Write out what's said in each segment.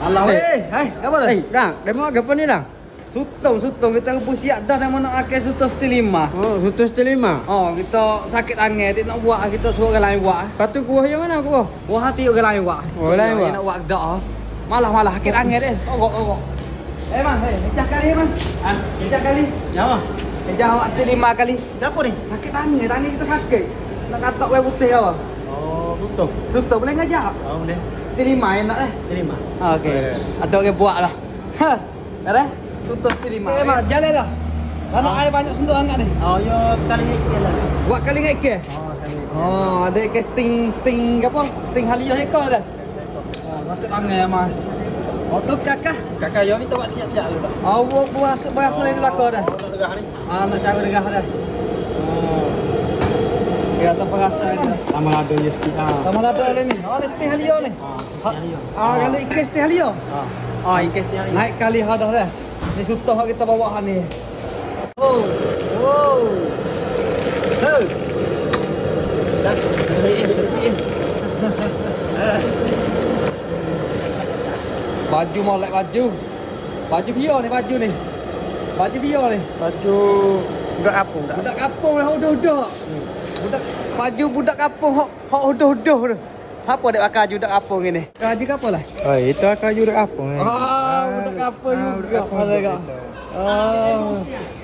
Alah weh. Hai, apa tu? Dah, demo apa ni dah? Sutong kita rebus siap dah mau nak pakai sutong stil 5. Oh, sutus telima. Oh, kita sakit angin tak nak buat kita suruh orang lain buat. Lepas tu kuah yang mana kuah? Buah hati orang lain buat. Oh, lain buat. Nak buat dak. Malah sakit angin deh. Ogok. Man, ejah kali man. Ejah kali. Apa? Ejah awak stil 5 kali. Gapo ni? Sakit angin, tani kita sakit. Nak katok wae putih apa? Oh, tutup. Sutong boleh ngajak. Oh, boleh. Stil 5 enak eh. Terima. Okey. Ada orang buat lah. Ha. Ada? Tutup stil 5. Mak, jalan dah. Kalau air banyak sentuh hangat ni. Oh, yo kali ni lah. Buat kali dengan ikan. Oh, kali. Oh, ada ikan sting apa? Sting haliyah ekor dah. Oh, sakit angin mah. Oh, tu kakak. Kakak yo ni tu buat siap-siap dulu. Oh, berasa lagi belakang dah. Oh, nak degah ni. Nak cara degah dah. Oh. Ya, tak perasa dah. Sama ada je sikit ah. Sama ada ni. Oh, ni sting haliyah ni. Kalau ikan sting haliyah. Oh, ikan tiang ni. Naik kali hadah dah. Ni sutah kita bawa ni. Oh. Hey. Baju molek baju. Baju biar ni baju ni. Baju biar ni. Baju budak apa? Budak kampung hok udah-udah. Budak baju budak kampung hok udah-udah tu. Siapa dek pakai baju budak kampung ni? Baju apa lah? Oh, itu akan budak apa ni? Budak kampung juga.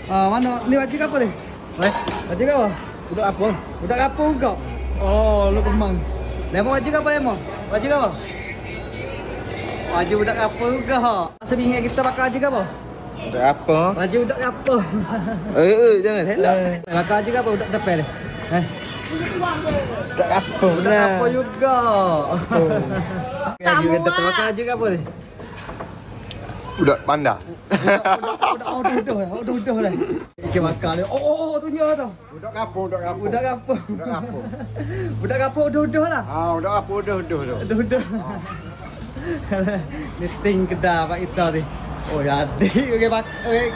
Mana ni baju apa ni? Baju apa? Budak apa? Budak kampung kau. Oh, lu kemang. Lemon baju apa lemon? Baju apa? Baju budak kampung juga. Sebingat kita pakai baju apa? Budak apa? Baju budak kampung. Jangan helak. Pakai baju apa budak depan ni? Budak apa? Budak kampung juga. Baju kita pakai baju apa ni? Budak panda. Budak udah lah. Ikan bakar ni. Oh, tunjuk tu. Budak kampung. Budak kampung. Budak kampung udah lah. Budak apa udah. Ni sting kedah pak kita ni. Oh, jadi ikan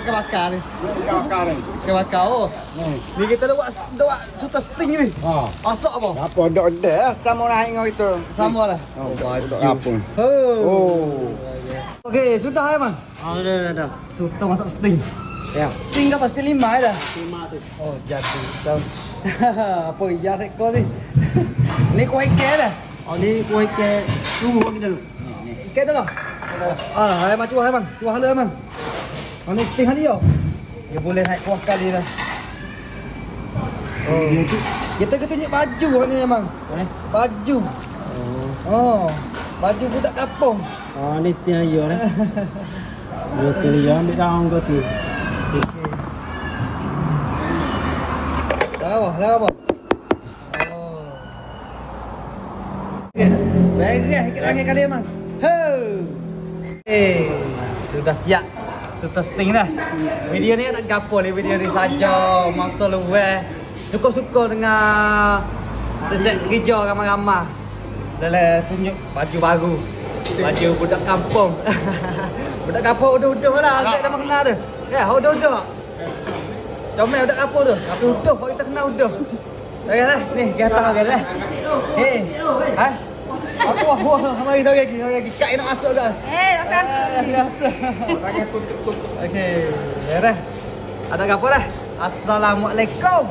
bakar ni. Ikan bakar oh. Ni kita dah buat suta sting ni. Masak apa? Apa udah sama naik dengan itu. Sama lah. Budak kampung. Oh. Okey, sudah ya, Bang? Dah. Sudah masak sting. Ya. Sting apa? Sting 5 dah. 5 tu. Oh, jadi. Apa ya tekor ni? Ni kuah ikan dah. Oh, ni kuih ke tunggu kita dulu. Ikan tu lah. Hai macam hai bang. Cuah hala bang. Ni sting hari yo. Dia boleh naik kuah kali dah. Oh. Kita tunjuk baju ni bang. Baju. Oh. Baju budak kampung. Oh, ni tiang yo dah. Dia tu yo ambil daun kau tu. Dah apa? Beres sikit lagi kali bang. Sudah siap. Sudah sting dah. Video ni tak gapo ni, video ni saja masa luar. Suka-suka dengan sesek kerja ramai-ramai. Dalam tunjuk baju baru. Baju budak kampung. Budak kampung udah-udah lah. Kita dah kenal tu. Ya, udah-udah. Comel budak kampung tu. Tapi udah kita kenal udah. Okeylah, ni kita okeylah. Ha? Wah, mari lagi. Kak nak masuk dah. Masuk. Okey, dah. Ada apa dah? Assalamualaikum.